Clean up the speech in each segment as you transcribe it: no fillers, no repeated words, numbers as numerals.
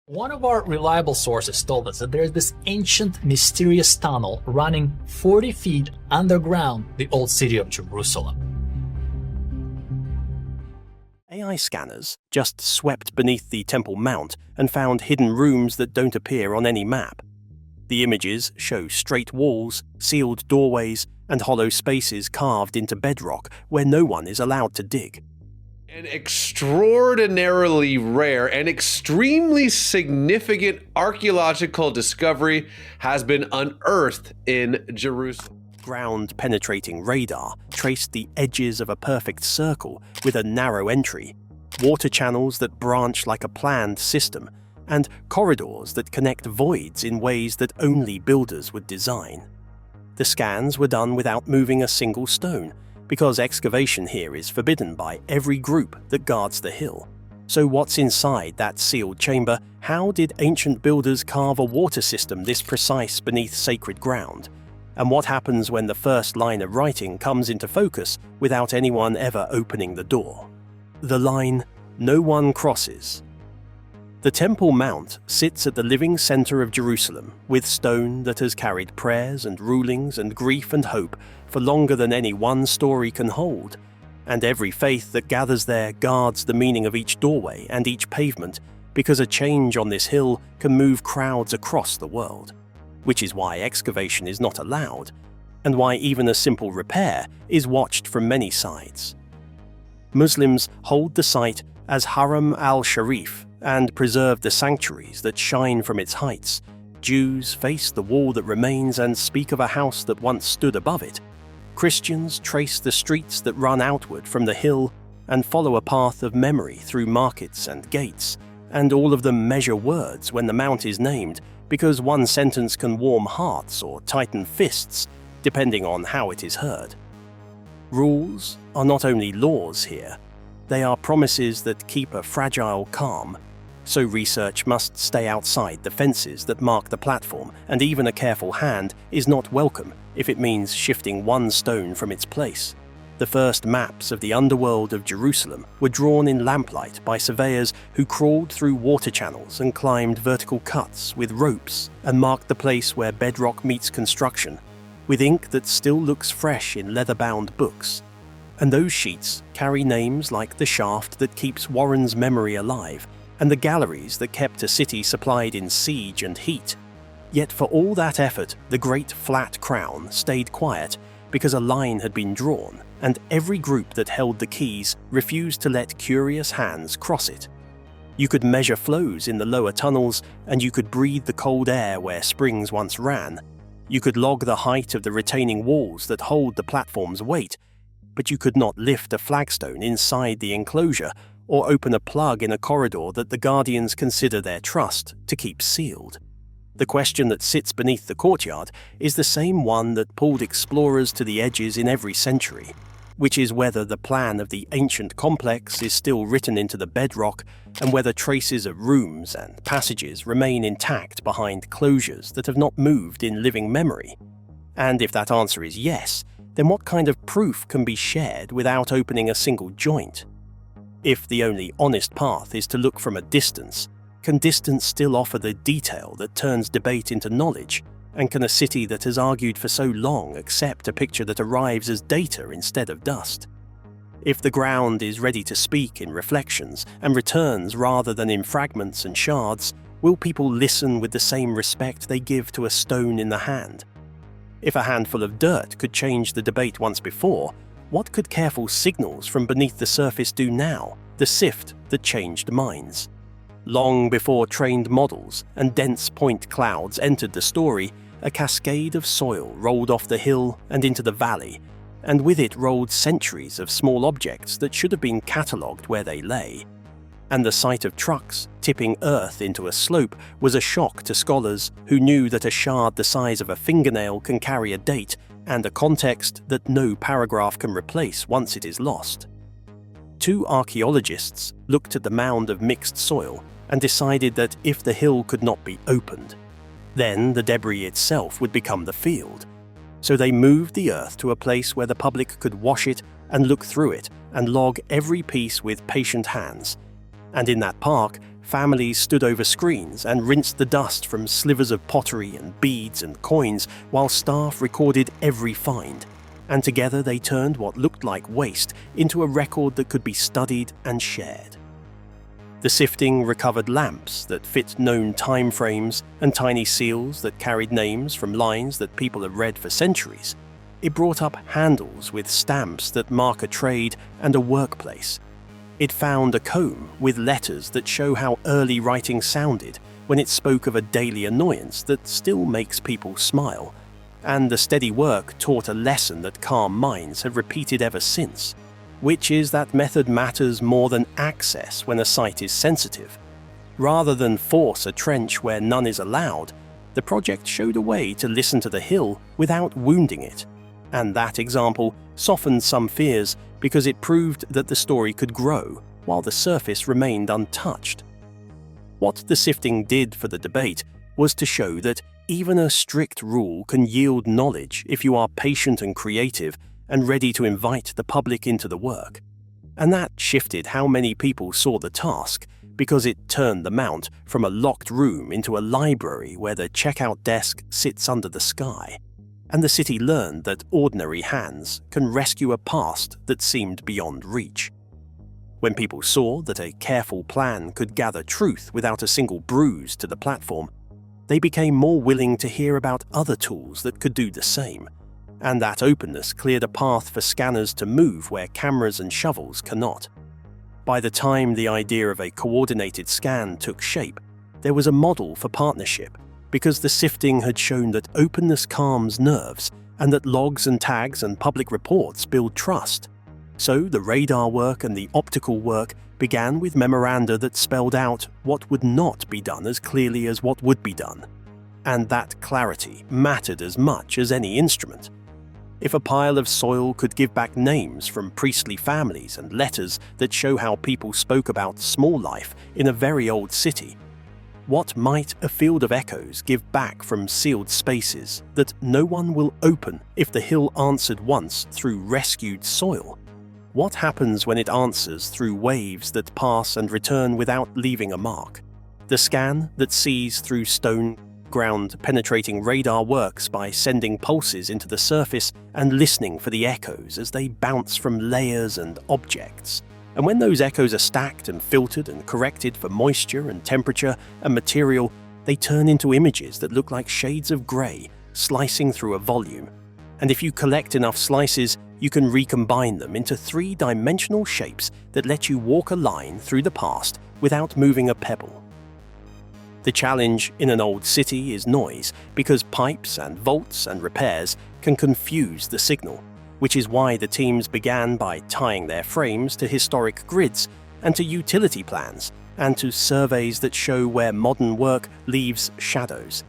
One of our reliable sources told us that there's this ancient, mysterious tunnel running 40 feet underground the old city of Jerusalem. AI scanners just swept beneath the Temple Mount and found hidden rooms that don't appear on any map. The images show straight walls, sealed doorways, and hollow spaces carved into bedrock where no one is allowed to dig. An extraordinarily rare and extremely significant archaeological discovery has been unearthed in Jerusalem. Ground-penetrating radar traced the edges of a perfect circle with a narrow entry, water channels that branch like a planned system, and corridors that connect voids in ways that only builders would design. The scans were done without moving a single stone, because excavation here is forbidden by every group that guards the hill. So what's inside that sealed chamber? How did ancient builders carve a water system this precise beneath sacred ground? And what happens when the first line of writing comes into focus without anyone ever opening the door? The line, "No one crosses." The Temple Mount sits at the living center of Jerusalem, with stone that has carried prayers and rulings and grief and hope for longer than any one story can hold, and every faith that gathers there guards the meaning of each doorway and each pavement, because a change on this hill can move crowds across the world, which is why excavation is not allowed, and why even a simple repair is watched from many sides. Muslims hold the site as Haram al-Sharif and preserve the sanctuaries that shine from its heights. Jews face the wall that remains and speak of a house that once stood above it. Christians trace the streets that run outward from the hill and follow a path of memory through markets and gates, and all of them measure words when the mount is named, because one sentence can warm hearts or tighten fists, depending on how it is heard. Rules are not only laws here, they are promises that keep a fragile calm. So research must stay outside the fences that mark the platform, and even a careful hand is not welcome if it means shifting one stone from its place. The first maps of the underworld of Jerusalem were drawn in lamplight by surveyors who crawled through water channels and climbed vertical cuts with ropes and marked the place where bedrock meets construction, with ink that still looks fresh in leather-bound books. And those sheets carry names like the shaft that keeps Warren's memory alive, and the galleries that kept a city supplied in siege and heat. Yet for all that effort, the great flat crown stayed quiet because a line had been drawn, and every group that held the keys refused to let curious hands cross it. You could measure flows in the lower tunnels, and you could breathe the cold air where springs once ran. You could log the height of the retaining walls that hold the platform's weight, but you could not lift a flagstone inside the enclosure or open a plug in a corridor that the guardians consider their trust to keep sealed. The question that sits beneath the courtyard is the same one that pulled explorers to the edges in every century, which is whether the plan of the ancient complex is still written into the bedrock and whether traces of rooms and passages remain intact behind closures that have not moved in living memory. And if that answer is yes, then what kind of proof can be shared without opening a single joint? If the only honest path is to look from a distance, can distance still offer the detail that turns debate into knowledge? And can a city that has argued for so long accept a picture that arrives as data instead of dust? If the ground is ready to speak in reflections and returns rather than in fragments and shards, will people listen with the same respect they give to a stone in the hand? If a handful of dirt could change the debate once before, what could careful signals from beneath the surface do now, the sift that changed minds? Long before trained models and dense point clouds entered the story, a cascade of soil rolled off the hill and into the valley, and with it rolled centuries of small objects that should have been catalogued where they lay. And the sight of trucks tipping earth into a slope was a shock to scholars who knew that a shard the size of a fingernail can carry a date and a context that no paragraph can replace once it is lost. Two archaeologists looked at the mound of mixed soil and decided that if the hill could not be opened, then the debris itself would become the field. So they moved the earth to a place where the public could wash it and look through it and log every piece with patient hands. And in that park, families stood over screens and rinsed the dust from slivers of pottery and beads and coins while staff recorded every find. And together they turned what looked like waste into a record that could be studied and shared. The sifting recovered lamps that fit known time frames and tiny seals that carried names from lines that people had read for centuries. It brought up handles with stamps that mark a trade and a workplace. It found a comb with letters that show how early writing sounded when it spoke of a daily annoyance that still makes people smile. And the steady work taught a lesson that calm minds have repeated ever since, which is that method matters more than access when a site is sensitive. Rather than force a trench where none is allowed, the project showed a way to listen to the hill without wounding it. And that example softened some fears because it proved that the story could grow while the surface remained untouched. What the sifting did for the debate was to show that even a strict rule can yield knowledge if you are patient and creative and ready to invite the public into the work. And that shifted how many people saw the task because it turned the mount from a locked room into a library where the checkout desk sits under the sky. And the city learned that ordinary hands can rescue a past that seemed beyond reach. When people saw that a careful plan could gather truth without a single bruise to the platform, they became more willing to hear about other tools that could do the same. And that openness cleared a path for scanners to move where cameras and shovels cannot. By the time the idea of a coordinated scan took shape, there was a model for partnership, because the sifting had shown that openness calms nerves and that logs and tags and public reports build trust. So the radar work and the optical work began with memoranda that spelled out what would not be done as clearly as what would be done. And that clarity mattered as much as any instrument. If a pile of soil could give back names from priestly families and letters that show how people spoke about small life in a very old city, what might a field of echoes give back from sealed spaces that no one will open if the hill answered once through rescued soil? What happens when it answers through waves that pass and return without leaving a mark? The scan that sees through stone ground-penetrating radar works by sending pulses into the surface and listening for the echoes as they bounce from layers and objects. And when those echoes are stacked and filtered and corrected for moisture and temperature and material, they turn into images that look like shades of grey slicing through a volume. And if you collect enough slices, you can recombine them into three-dimensional shapes that let you walk a line through the past without moving a pebble. The challenge in an old city is noise, because pipes and vaults and repairs can confuse the signal, which is why the teams began by tying their frames to historic grids and to utility plans and to surveys that show where modern work leaves shadows.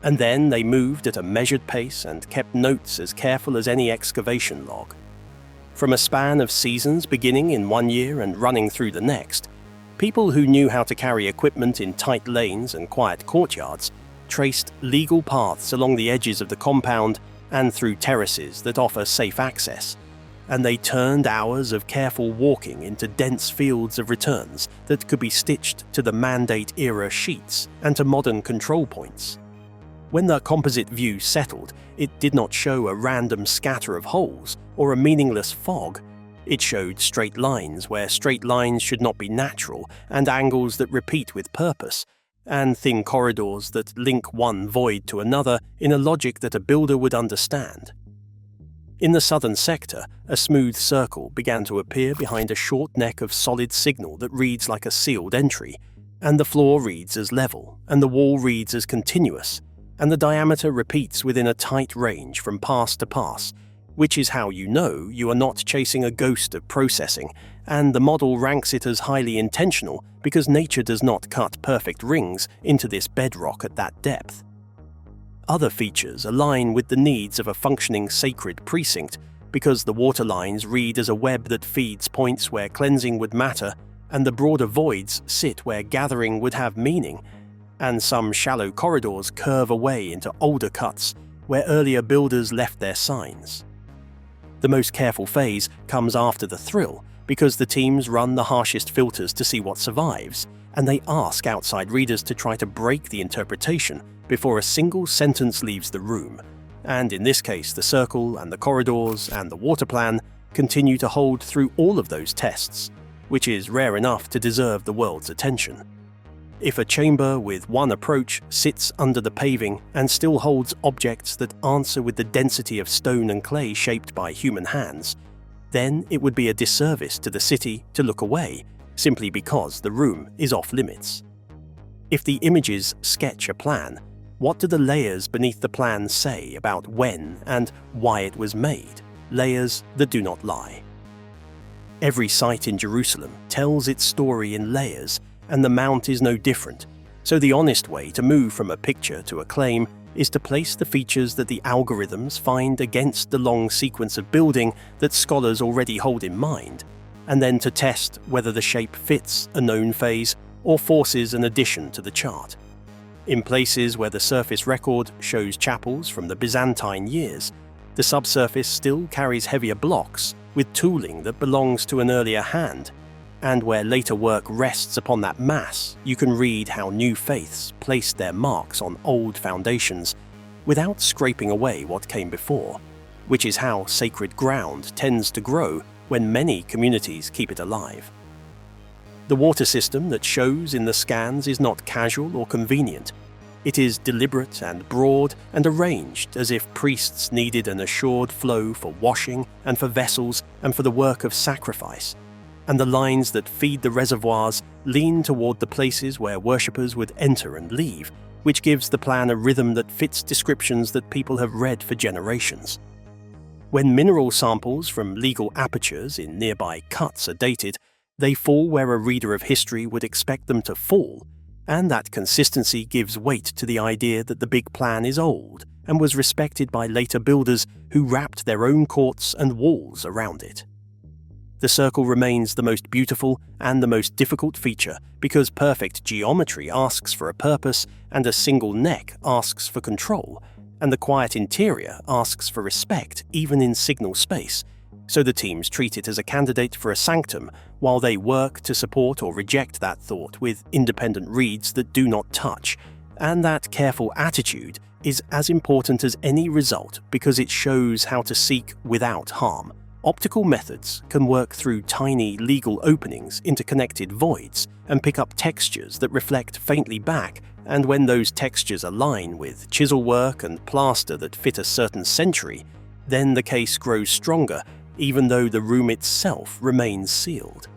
And then they moved at a measured pace and kept notes as careful as any excavation log. From a span of seasons beginning in one year and running through the next, people who knew how to carry equipment in tight lanes and quiet courtyards traced legal paths along the edges of the compound and through terraces that offer safe access. And they turned hours of careful walking into dense fields of returns that could be stitched to the Mandate-era sheets and to modern control points. When the composite view settled, it did not show a random scatter of holes or a meaningless fog. It showed straight lines where straight lines should not be natural, and angles that repeat with purpose, and thin corridors that link one void to another in a logic that a builder would understand. In the southern sector, a smooth circle began to appear behind a short neck of solid signal that reads like a sealed entry, and the floor reads as level, and the wall reads as continuous, and the diameter repeats within a tight range from pass to pass, which is how you know you are not chasing a ghost of processing, and the model ranks it as highly intentional because nature does not cut perfect rings into this bedrock at that depth. Other features align with the needs of a functioning sacred precinct because the water lines read as a web that feeds points where cleansing would matter, and the broader voids sit where gathering would have meaning, and some shallow corridors curve away into older cuts where earlier builders left their signs. The most careful phase comes after the thrill because the teams run the harshest filters to see what survives, and they ask outside readers to try to break the interpretation before a single sentence leaves the room. And in this case, the circle and the corridors and the water plan continue to hold through all of those tests, which is rare enough to deserve the world's attention. If a chamber with one approach sits under the paving and still holds objects that answer with the density of stone and clay shaped by human hands, then it would be a disservice to the city to look away, simply because the room is off limits. If the images sketch a plan, what do the layers beneath the plan say about when and why it was made? Layers that do not lie. Every site in Jerusalem tells its story in layers, and the Mount is no different. So the honest way to move from a picture to a claim is to place the features that the algorithms find against the long sequence of building that scholars already hold in mind, and then to test whether the shape fits a known phase or forces an addition to the chart. In places where the surface record shows chapels from the Byzantine years, the subsurface still carries heavier blocks with tooling that belongs to an earlier hand, and where later work rests upon that mass, you can read how new faiths placed their marks on old foundations without scraping away what came before, which is how sacred ground tends to grow when many communities keep it alive. The water system that shows in the scans is not casual or convenient. It is deliberate and broad and arranged as if priests needed an assured flow for washing and for vessels and for the work of sacrifice. And the lines that feed the reservoirs lean toward the places where worshippers would enter and leave, which gives the plan a rhythm that fits descriptions that people have read for generations. When mineral samples from legal apertures in nearby cuts are dated, they fall where a reader of history would expect them to fall, and that consistency gives weight to the idea that the big plan is old and was respected by later builders who wrapped their own courts and walls around it. The circle remains the most beautiful and the most difficult feature because perfect geometry asks for a purpose and a single neck asks for control, and the quiet interior asks for respect even in signal space, so the teams treat it as a candidate for a sanctum while they work to support or reject that thought with independent reads that do not touch, and that careful attitude is as important as any result because it shows how to seek without harm. Optical methods can work through tiny legal openings into connected voids and pick up textures that reflect faintly back, and when those textures align with chisel work and plaster that fit a certain century, then the case grows stronger even though the room itself remains sealed.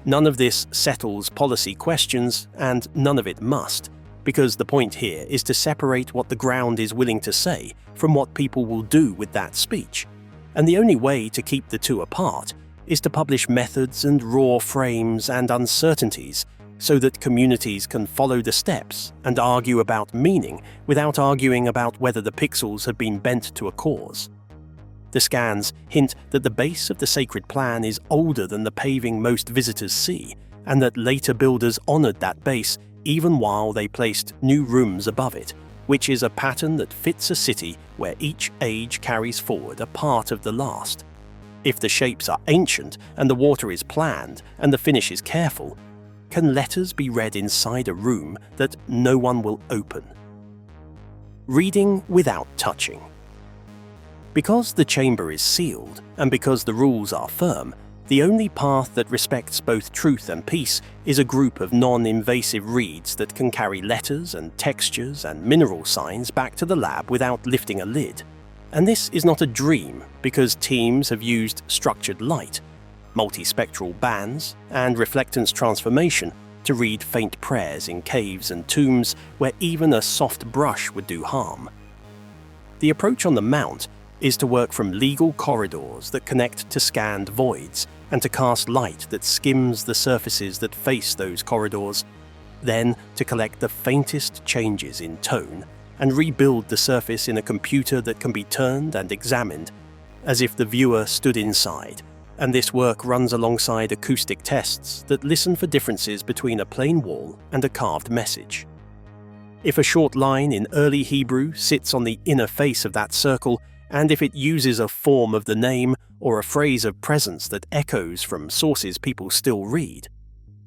None of this settles policy questions, and none of it must, because the point here is to separate what the ground is willing to say from what people will do with that speech. And the only way to keep the two apart is to publish methods and raw frames and uncertainties so that communities can follow the steps and argue about meaning without arguing about whether the pixels have been bent to a cause. The scans hint that the base of the sacred plan is older than the paving most visitors see, and that later builders honored that base even while they placed new rooms above it, which is a pattern that fits a city where each age carries forward a part of the last. If the shapes are ancient and the water is planned and the finish is careful, can letters be read inside a room that no one will open? Reading without touching. Because the chamber is sealed and because the rules are firm, the only path that respects both truth and peace is a group of non-invasive reads that can carry letters and textures and mineral signs back to the lab without lifting a lid. And this is not a dream because teams have used structured light, multispectral bands, and reflectance transformation to read faint prayers in caves and tombs where even a soft brush would do harm. The approach on the Mount is to work from legal corridors that connect to scanned voids and to cast light that skims the surfaces that face those corridors, then to collect the faintest changes in tone and rebuild the surface in a computer that can be turned and examined as if the viewer stood inside, and this work runs alongside acoustic tests that listen for differences between a plain wall and a carved message. If a short line in early Hebrew sits on the inner face of that circle, and if it uses a form of the name or a phrase of presence that echoes from sources people still read,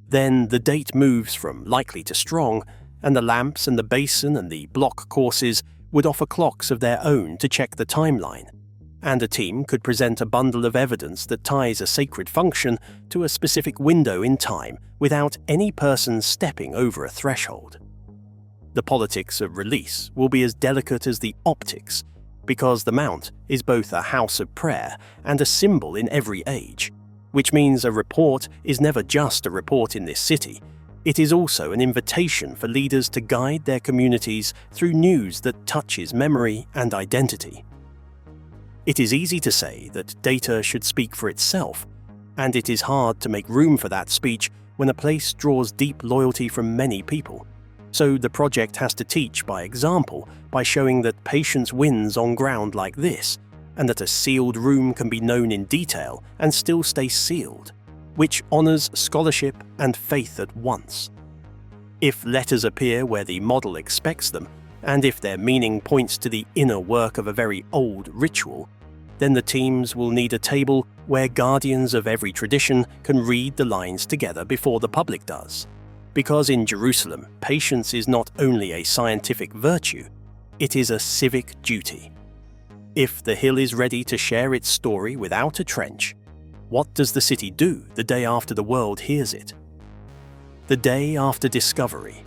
Then the date moves from likely to strong, and the lamps and the basin and the block courses would offer clocks of their own to check the timeline, and a team could present a bundle of evidence that ties a sacred function to a specific window in time without any person stepping over a threshold. The politics of release will be as delicate as the optics, because the Mount is both a house of prayer and a symbol in every age, which means a report is never just a report in this city. It is also an invitation for leaders to guide their communities through news that touches memory and identity. It is easy to say that data should speak for itself, and it is hard to make room for that speech when a place draws deep loyalty from many people. So the project has to teach by example, by showing that patience wins on ground like this, and that a sealed room can be known in detail and still stay sealed, which honors scholarship and faith at once. If letters appear where the model expects them, and if their meaning points to the inner work of a very old ritual, then the teams will need a table where guardians of every tradition can read the lines together before the public does. Because in Jerusalem, patience is not only a scientific virtue, it is a civic duty. If the hill is ready to share its story without a trench, what does the city do the day after the world hears it? The day after discovery.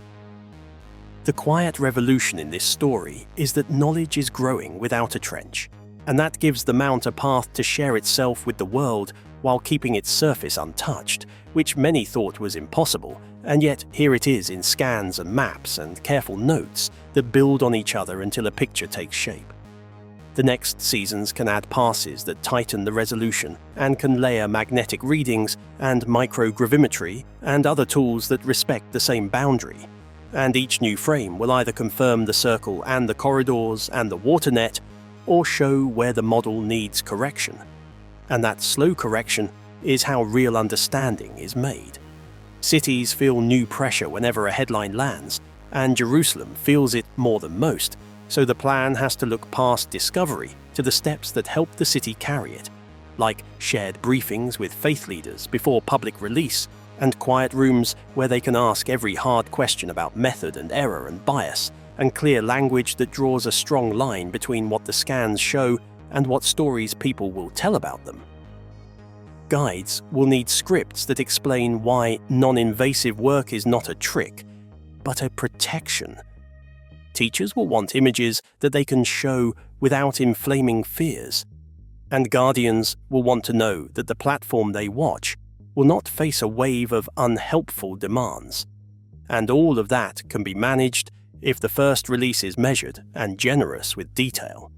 The quiet revolution in this story is that knowledge is growing without a trench, and that gives the Mount a path to share itself with the world while keeping its surface untouched, which many thought was impossible, and yet here it is in scans and maps and careful notes that build on each other until a picture takes shape. The next seasons can add passes that tighten the resolution and can layer magnetic readings and microgravimetry and other tools that respect the same boundary. And each new frame will either confirm the circle and the corridors and the water net, or show where the model needs correction. And that slow correction is how real understanding is made. Cities feel new pressure whenever a headline lands, and Jerusalem feels it more than most, so the plan has to look past discovery to the steps that help the city carry it, like shared briefings with faith leaders before public release, and quiet rooms where they can ask every hard question about method and error and bias, and clear language that draws a strong line between what the scans show and what stories people will tell about them. Guides will need scripts that explain why non-invasive work is not a trick, but a protection. Teachers will want images that they can show without inflaming fears, and guardians will want to know that the platform they watch will not face a wave of unhelpful demands. And all of that can be managed if the first release is measured and generous with detail.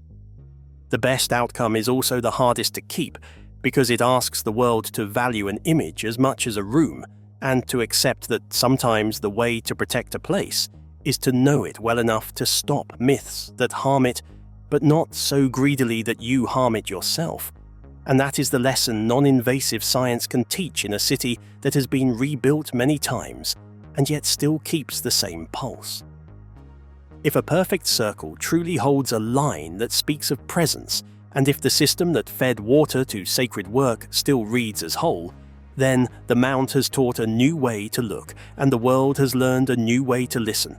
The best outcome is also the hardest to keep, because it asks the world to value an image as much as a room, and to accept that sometimes the way to protect a place is to know it well enough to stop myths that harm it, but not so greedily that you harm it yourself. And that is the lesson non-invasive science can teach in a city that has been rebuilt many times, and yet still keeps the same pulse. If a perfect circle truly holds a line that speaks of presence, and if the system that fed water to sacred work still reads as whole, then the Mount has taught a new way to look, and the world has learned a new way to listen.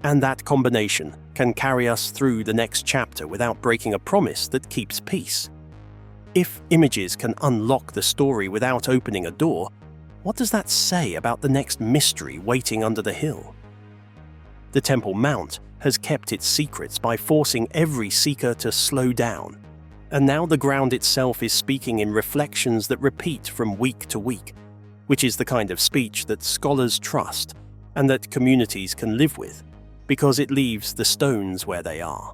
And that combination can carry us through the next chapter without breaking a promise that keeps peace. If images can unlock the story without opening a door, what does that say about the next mystery waiting under the hill? The Temple Mount has kept its secrets by forcing every seeker to slow down, and now the ground itself is speaking in reflections that repeat from week to week, which is the kind of speech that scholars trust and that communities can live with, because it leaves the stones where they are.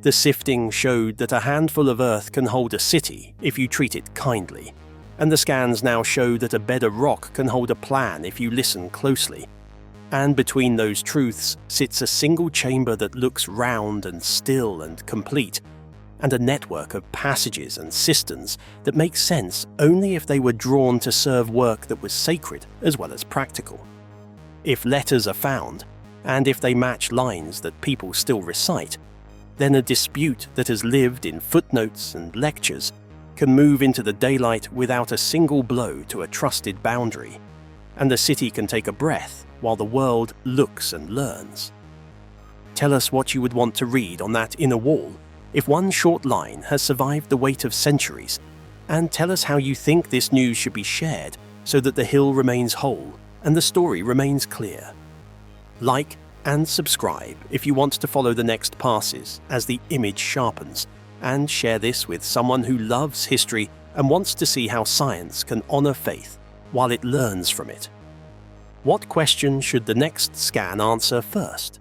The sifting showed that a handful of earth can hold a city if you treat it kindly, and the scans now show that a bed of rock can hold a plan if you listen closely. And between those truths sits a single chamber that looks round and still and complete, and a network of passages and cisterns that make sense only if they were drawn to serve work that was sacred as well as practical. If letters are found, and if they match lines that people still recite, then a dispute that has lived in footnotes and lectures can move into the daylight without a single blow to a trusted boundary. and the city can take a breath while the world looks and learns. Tell us what you would want to read on that inner wall if one short line has survived the weight of centuries, and tell us how you think this news should be shared so that the hill remains whole and the story remains clear. Like and subscribe if you want to follow the next passes as the image sharpens, and share this with someone who loves history and wants to see how science can honor faith while it learns from it. What question should the next scan answer first?